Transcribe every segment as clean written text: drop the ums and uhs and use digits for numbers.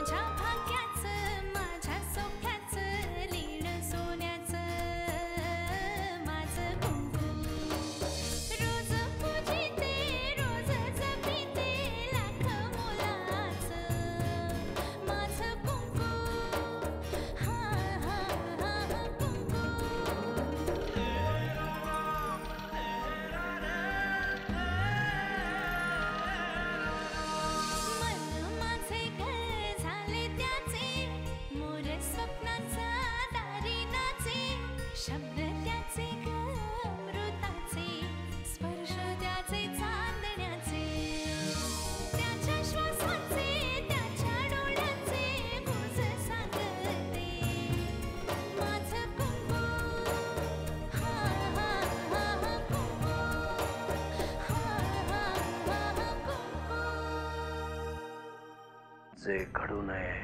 माझ्या भाग्याचं माझ्या सोख्याचं लीण सोन्याचं माझं कुंकू रोज पूजिते रोज जपिते लाख मोलाचं माझं कुंकू हा हा हा कुंकू मन माझे घर झाले त्याचे मोर स्वप्नाचा दारी नाचे शब्द त्याचे अमृताचे स्पर्श त्याचे चांदण्याचे त्याच्या श्वासाचे त्याच्या डोळ्याचे गुज सांगते माझं कुंकू हा हा हा कुंकू हा हा हा कुंकू जे घडू नये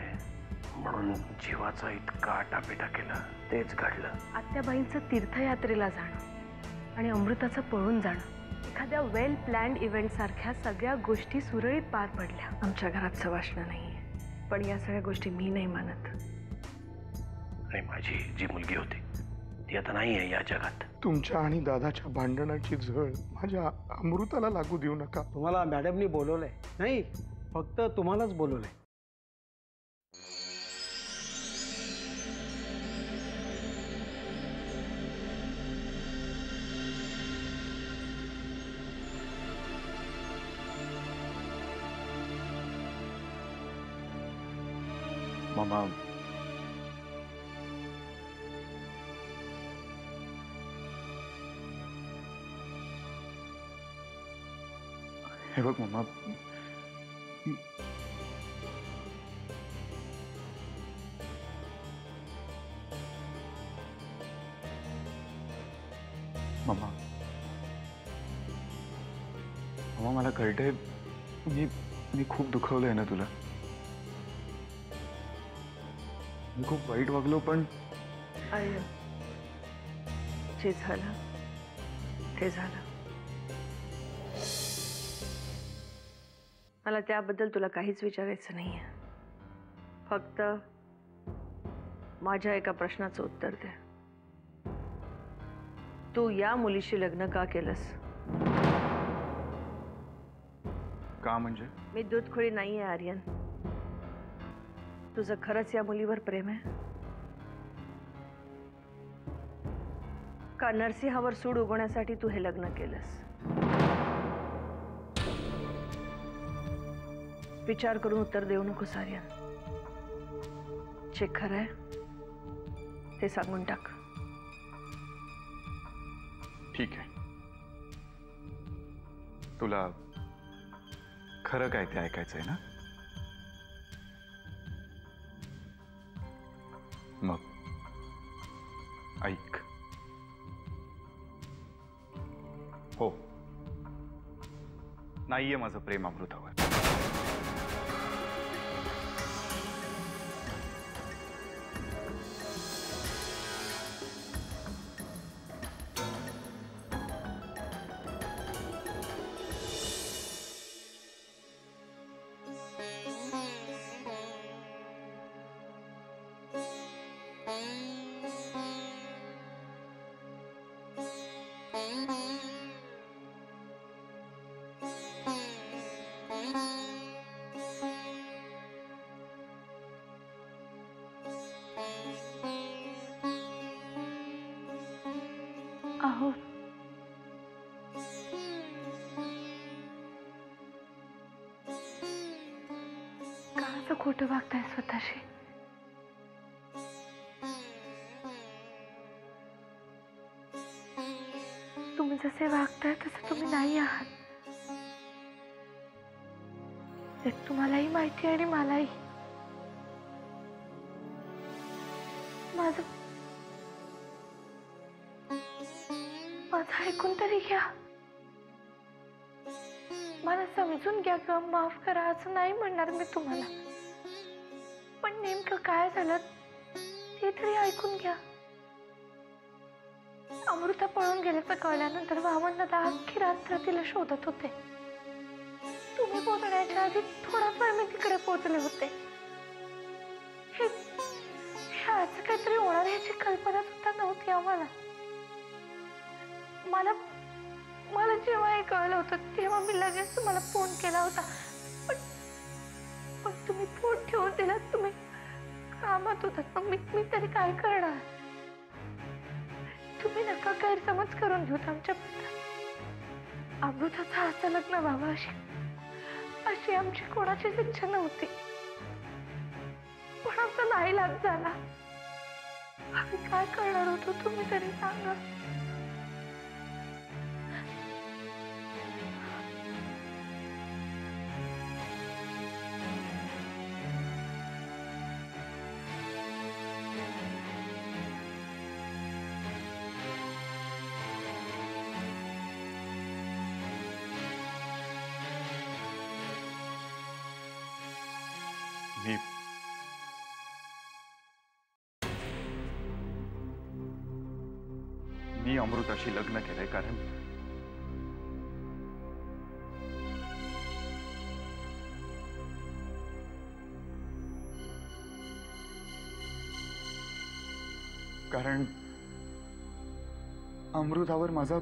म्हणून जीवाचा इतका आटापिटा केला तेच घडलं. आत्याबाईंचं तीर्थयात्रेला जाणं आणि अमृताचं पळून जाणं एखाद्या वेल प्लॅन्ड इव्हेंट सारख्या सगळ्या गोष्टी सुरळीत पार पडल्या. आमच्या घरात सवाष्ण नाहीये, पण या सगळ्या गोष्टी मी नाही मानत. आणि माझी जी मुलगी होती ती आता नाही आहे या जगात. तुमच्या आणि दादाच्या भांडणाची झळ माझ्या अमृताला लागू देऊ नका. तुम्हाला मॅडमनी बोलवलंय? नाही, फक्त तुम्हालाच बोलवलंय. मामा, हे बघ मामा, मामा मामा मला कळतंय मी खूप दुखवलंय ना तुला. मी खूप वाईट वागलो, पण आर्य, जे झालं ते झालं. मला त्याबद्दल तुला काहीच विचारायचं नाहीये. फक्त माझ्या एका प्रश्नाचं उत्तर दे. तू या मुलीशी लग्न का केलंस? का म्हणजे? मी दूधखोरी नाहीये आर्यन. तुझं खरंच या मुलीवर प्रेम आहे का नरसिंहावर सूड उगवण्यासाठी तू हे लग्न केलंस? विचार करून उत्तर देऊ नकोस आर्यन. जे खरं आहे ते सांगून टाक. ठीक आहे, तुला खरं काय ते ऐकायचंय ना? मग ऐक. हो, नाहीये माझं प्रेम अमृतावर. अहो, का असं खोटं वागताय स्वतःशी? तुम्ही जसे वागताय तसे तुम्ही नाही आहात. ते तुम्हालाही माहिती आणि मलाही. माझं ऐकून तरी घ्या. मला समजून घ्या किंवा माफ करा असं नाही म्हणणार मी तुम्हाला, पण नेमकं काय झालं ते तरी ऐकून घ्या. अमृता पळून गेल्याचं कळल्यानंतर वामनदादा अख्खी रात्र तिला शोधत होते. तुम्ही पोहोचण्याच्या आधी थोडा वेळ मी तिकडे पोहोचले होते. असं काहीतरी होणार याची कल्पना सुद्धा नव्हती आम्हाला. मला मला जेव्हा हे कळलं होतं तेव्हा मी लगेच तुम्हाला फोन केला होता, पण तुम्ही फोन ठेवून दिलात. तुम्ही कामात होतात. मी तरी काय करणार. तुम्ही नका गैरसमज करून घेऊत आमच्याबद्दल. अमृताचं असं लग्न व्हावं अशी आमची कोणाचीच इच्छा नव्हती, पण आमचा नाईलाज झाला. आम्ही काय करणार होतो तुम्ही तरी सांगा. मी अमृताशी लग्न केलंय कारण अमृतावर माझा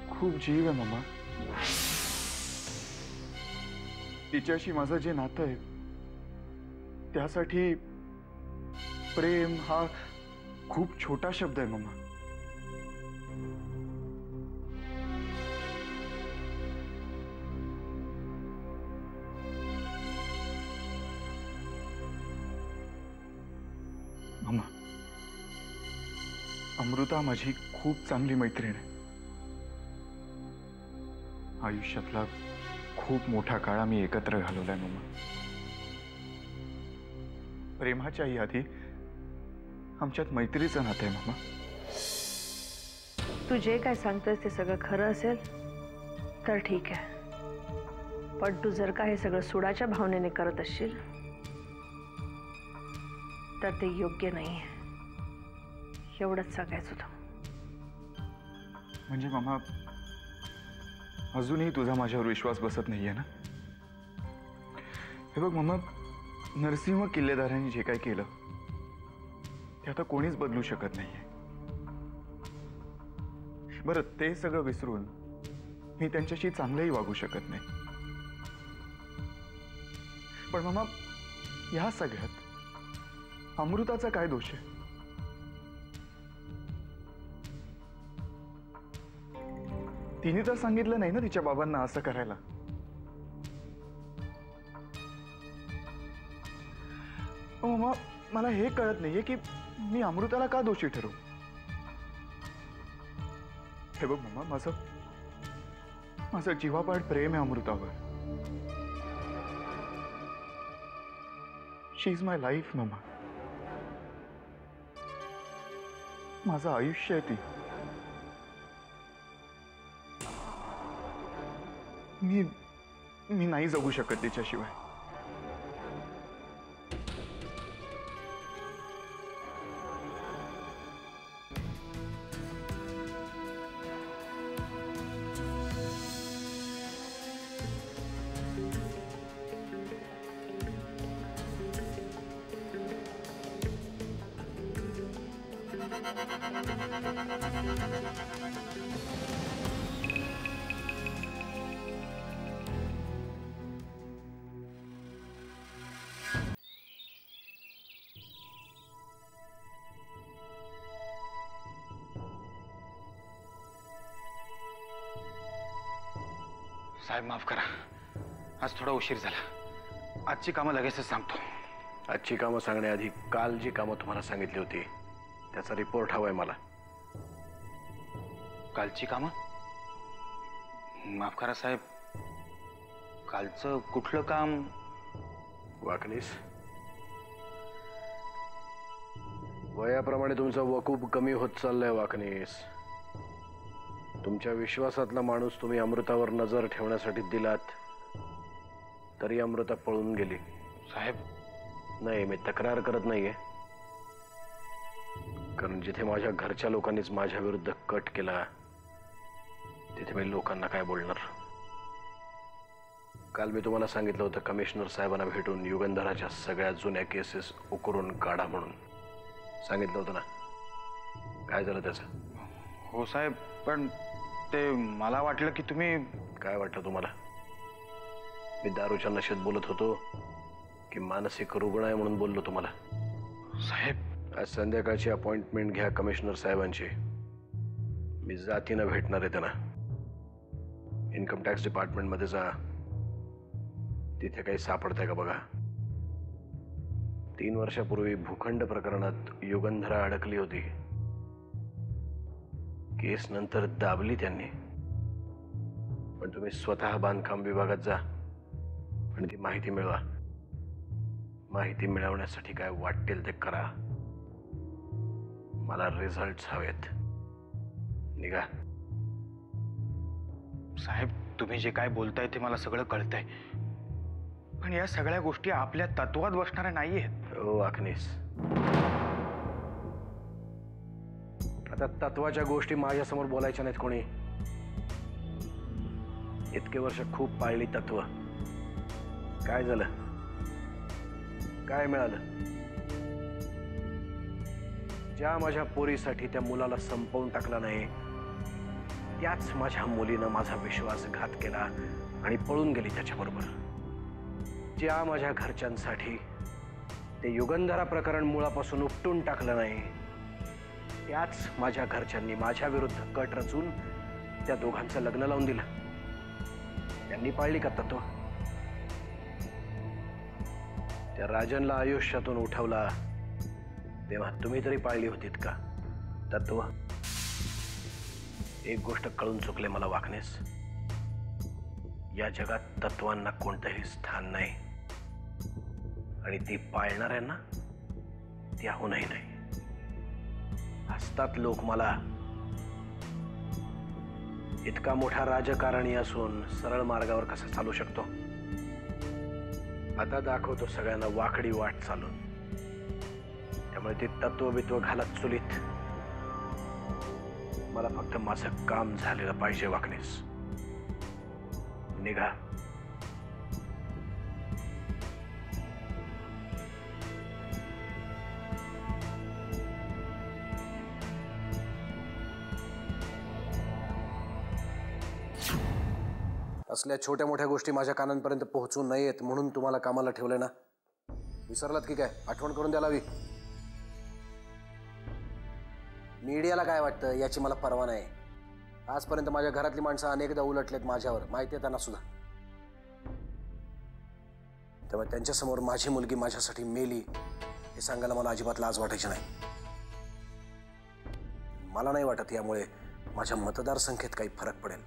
खूप जीव आहे मम्मा. तिच्याशी माझं जे नातं आहे त्यासाठी प्रेम हा खूप छोटा शब्द आहे मम्मा. मम्मा, अमृता माझी खूप चांगली मैत्रीण आहे. आयुष्यातला खूप मोठा काळ आम्ही एकत्र घालवलाय मम्मा. प्रेमाच्याही आधी आमच्यात मैत्रीचं नातं आहे मम्मा. तू जे काय सांगतोस ते सगळं खरं असेल तर ठीक आहे, पण तू जर का हे सगळं सुडाच्या भावनेने करत असशील तर ते योग्य नाही आहे. एवढंच सांगायचं होतं. म्हणजे मम्मा, अजूनही तुझा माझ्यावर विश्वास बसत नाहीये ना? हे बघ मम्मा, नरसिंह किल्लेदारांनी जे काय केलं ते आता कोणीच बदलू शकत नाहीये. बरं, ते सगळं विसरून मी त्यांच्याशी चांगलंही वागू शकत नाही. पण मम्मा, या सगळ्यात अमृताचा काय दोष आहे? तिने तर सांगितलं नाही ना तिच्या बाबांना असं करायला. मम्मा, मला हे कळत नाहीये की मी अमृताला का दोषी ठरवू. हे बघ मम्मा, माझं जीवापाड प्रेम आहे अमृतावर. शी इज माय लाईफ मम्मा. माझं आयुष्य आहे ती. मी नाही जगू शकत तिच्याशिवाय. साहेब माफ करा, आज थोडा उशीर झाला. आजची कामं लगेचच सांगतो. आजची कामं सांगण्याआधी काल जी कामं तुम्हाला सांगितली होती त्याचा रिपोर्ट हवाय मला. कालची कामं? माफ करा साहेब, कालचं कुठलं काम? वाकणीस, वयाप्रमाणे तुमचं वकूफ कमी होत चाललंय वाकणीस. तुमच्या विश्वासातला माणूस तुम्ही अमृतावर नजर ठेवण्यासाठी दिलात तरी अमृता पळून गेली. साहेब, नाही, मी तक्रार करत नाहीये, कारण जिथे माझ्या घरच्या लोकांनीच माझ्या विरुद्ध कट केला तिथे मी लोकांना काय बोलणार. काल मी तुम्हाला सांगितलं होतं कमिशनर साहेबांना भेटून युगंधराच्या सगळ्या जुन्या केसेस उकरून काढा म्हणून. सांगितलं होतं ना. काय झालं त्याचं? हो साहेब, पण ते मला वाटलं की तुम्ही. काय वाटलं तुम्हाला? मी दारूच्या नशेत बोलत होतो की मानसिक रुग्ण आहे म्हणून बोललो तुम्हाला? साहेब, आज संध्याकाळची अपॉइंटमेंट घ्या कमिशनर साहेबांची. मी जातीनं भेटणार आहे त्यांना. इन्कम टॅक्स डिपार्टमेंटमध्ये जा, तिथे काही सापडतंय का बघा. 3 वर्षापूर्वी भूखंड प्रकरणात युगंधरा अडकली होती. केस नंतर दाबली त्यांनी, पण तुम्ही स्वतः बांधकाम विभागात जा आणि ती माहिती मिळवा. माहिती मिळवण्यासाठी काय वाटेल ते करा. मला रिझल्ट हवेत. निघा. साहेब, तुम्ही जे काय बोलताय ते मला सगळं कळतंय, पण या सगळ्या गोष्टी आपल्या तत्वात बसणाऱ्या नाहीयेत. ओ वाकनीस, आता तत्वाच्या गोष्टी माझ्यासमोर बोलायच्या नाहीत कोणी. इतके वर्ष खूप पाळली तत्व. काय झालं? काय मिळालं? ज्या माझ्या पोरीसाठी त्या मुलाला संपवून टाकला नाही, त्याच माझ्या मुलीनं माझा विश्वासघात केला आणि पळून गेली त्याच्याबरोबर. ज्या माझ्या घरच्यांसाठी ते युगंधरा प्रकरण मुळापासून उपटून टाकलं नाही, त्याच माझ्या घरच्यांनी माझ्या विरुद्ध कट रचून त्या दोघांचं लग्न लावून दिलं. त्यांनी पाळली का तत्व? त्या राजनला आयुष्यातून उठवला तेव्हा तुम्ही तरी पाळली होतीत का तत्व? एक गोष्ट कळून चुकले मला वाकनेस, या जगात तत्वांना कोणतंही स्थान नाही आणि ती पाळणाऱ्यांना त्याहूनही नाही. हसतात लोक मला. इतका मोठा राजकारणी असून सरळ मार्गावर कसा चालू शकतो? आता दाखवतो सगळ्यांना वाकडी वाट चालून. त्यामुळे ते तत्वबित्व घालत चुलीत. मला फक्त माझं काम झालेलं पाहिजे वाकनेस. निघा. असल्या छोट्या मोठ्या गोष्टी माझ्या कानांपर्यंत पोहोचू नयेत म्हणून तुम्हाला कामाला ठेवले ना. विसरलात की काय? आठवण करून द्यायला हवी. मीडियाला काय वाटतं याची मला पर्वा नाही. आजपर्यंत माझ्या घरातली माणसं अनेकदा उलटलेत माझ्यावर, माहिती आहे त्यांना सुद्धा. त्यामुळे त्यांच्यासमोर माझी मुलगी माझ्यासाठी मेली हे सांगायला मला अजिबात लाज वाटायची नाही. मला नाही वाटत यामुळे माझ्या मतदारसंख्येत काही फरक पडेल.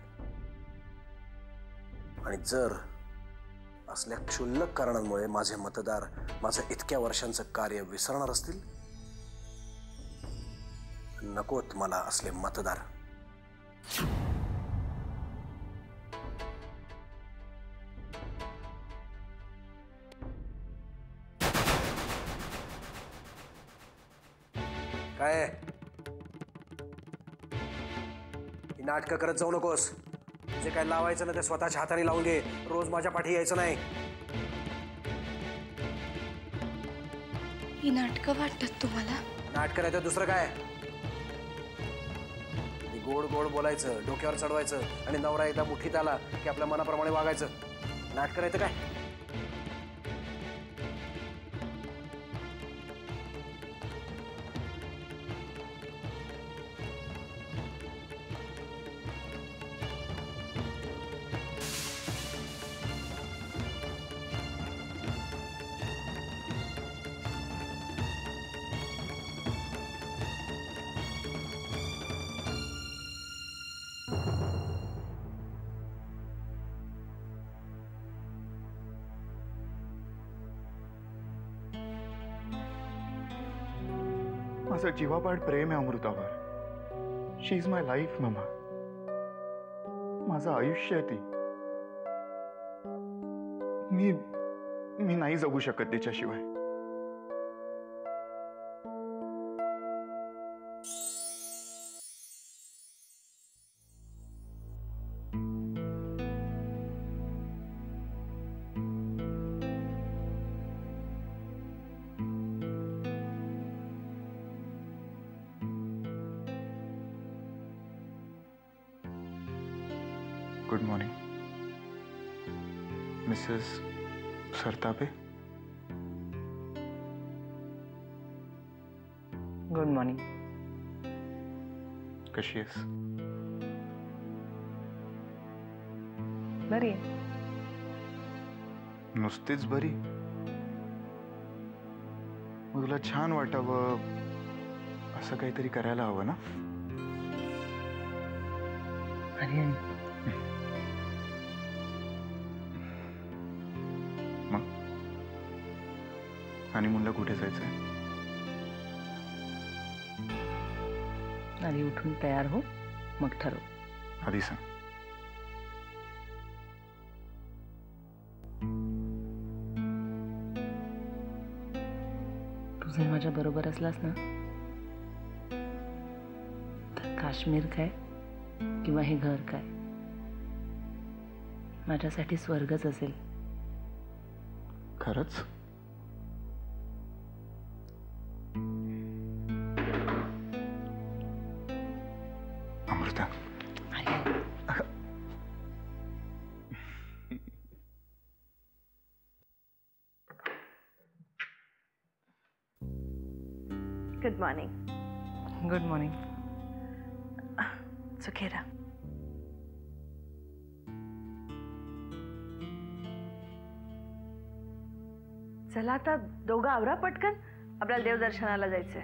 आणि जर असल्या क्षुल्लक कारणांमुळे माझे मतदार माझं इतक्या वर्षांचं कार्य विसरणार असतील, नकोत मला असले मतदार. काय ही नाटकं करत जाऊ नकोस. जे काय लावायचं ना ते स्वतःच्या हाताने लावून घे. रोज माझ्या पाठी यायचं नाही. ही नाटकं वाटतात तुम्हाला? नाटकं नाही तर दुसरं काय? गोड गोड बोलायचं, डोक्यावर चढवायचं आणि नवरा एकदा मुठीत आला की आपल्या मनाप्रमाणे वागायचं. नाटकं नाही तर काय? माझं जीवापाड प्रेम आहे अमृतावर. शी इज माय लाईफ मामा. माझं आयुष्य आहे ती. मी नाही जगू शकत तिच्याशिवाय. Good morning Mrs Sartape. Good morning. कशी आहेस? बरी आहे. नुसतीच बरी? मग तुला छान वाटावं असं काहीतरी करायला हवं ना? अरे मग हनीमूनला कुठे जायचंय? आधी उठून तयार हो, मग ठरव. आधी सांग. तू जर माझ्या बरोबर असलास ना तर काश्मीर काय किंवा हे घर काय माझ्यासाठी स्वर्गच असेल. खरंच? Amruta. Good morning. Good morning. Sukhera. चला आता दोघं आवरा पटकन, आपल्याला देवदर्शनाला जायचंय.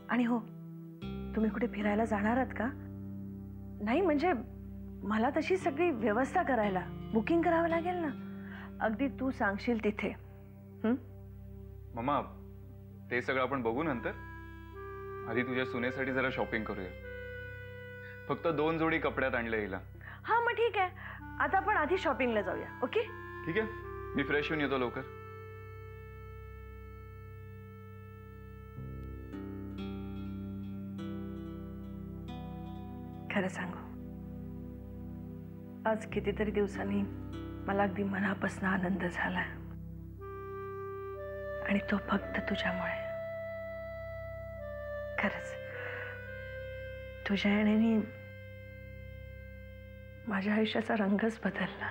आणि हो, तुम्ही कुठे फिरायला जाणार आहात का? नाही म्हणजे मला तशी सगळी व्यवस्था करायला बुकिंग करावं लागेल ना. अगदी तू सांगशील तिथे. मम्मा, ते सगळं आपण बघू नंतर. आधी तुझ्या सुनेसाठी जरा शॉपिंग करूया. फक्त 2 जोडी कपड्यात आणले हिला. हा मग ठीक आहे, आता आपण आधी शॉपिंगला जाऊया. ओके ठीक आहे, मी फ्रेश होऊन येतो लवकर. खरं सांगू, आज कितीतरी दिवसांनी मला अगदी मनापासून आनंद झाला आणि तो फक्त तुझ्यामुळे. खरंच तुझ्या येण्याने माझ्या आयुष्याचा रंगच बदलला.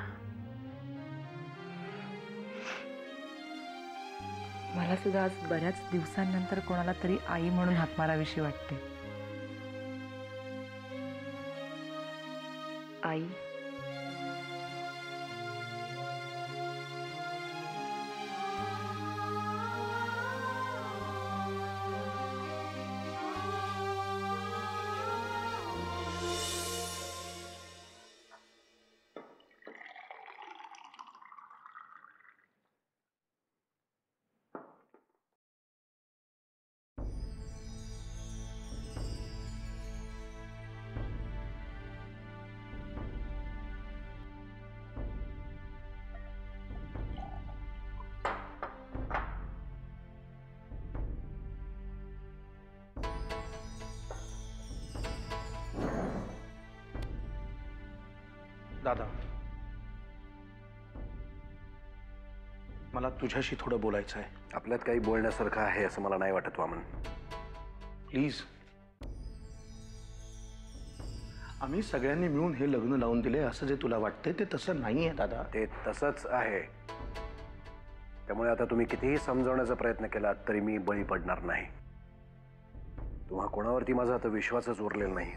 मला सुद्धा आज बऱ्याच दिवसांनंतर कोणाला तरी आई म्हणून हाक माराविषयी वाटते. आई. दादा, मला तुझ्याशी थोडं बोलायचं आहे. आपल्यात काही बोलण्यासारखं आहे असं मला नाही वाटत वामन. प्लीज. आम्ही सगळ्यांनी मिळून हे लग्न लावून दिले असं जे तुला वाटतंय ते तसं नाही आहे दादा. ते तसंच आहे. त्यामुळे आता तुम्ही कितीही समजवण्याचा प्रयत्न केलात तरी मी बळी पडणार नाही. तुम्हा कोणावरती माझा आता विश्वासच उरलेला नाही.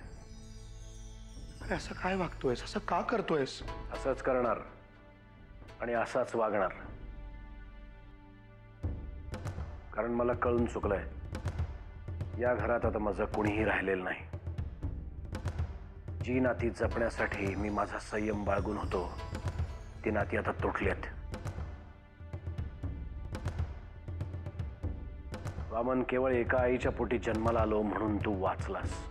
अरे असं काय वागतोयस, असं का करतोयस? असंच करणार आणि असाच वागणार. कारण मला कळून चुकलंय, या घरात आता माझं कोणीही राहिलेलं नाही. जी नाती जपण्यासाठी मी माझा संयम बाळगून होतो ती नाती आता तुटलीत. वामन, केवळ एका आईच्या पोटी जन्माला आलो म्हणून तू वाचलास.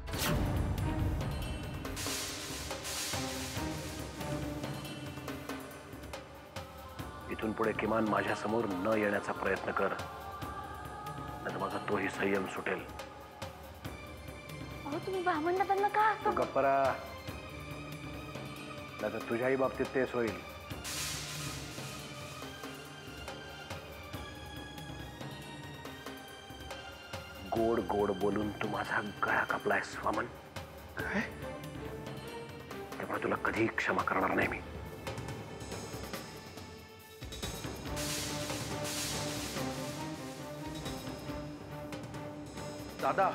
इथून पुढे किमान माझ्या समोर न येण्याचा प्रयत्न कर, नाहीतर माझा तोही संयम सुटेल. तुम्ही वामनदादांना का तू गप्प रहा, नाहीतर तुझ्याही बाबतीत तेच होईल. गोड गोड बोलून तू माझा गळा कापलायस वामन. काय? त्यामुळे तुला कधीही क्षमा करणार नाही मी. दादा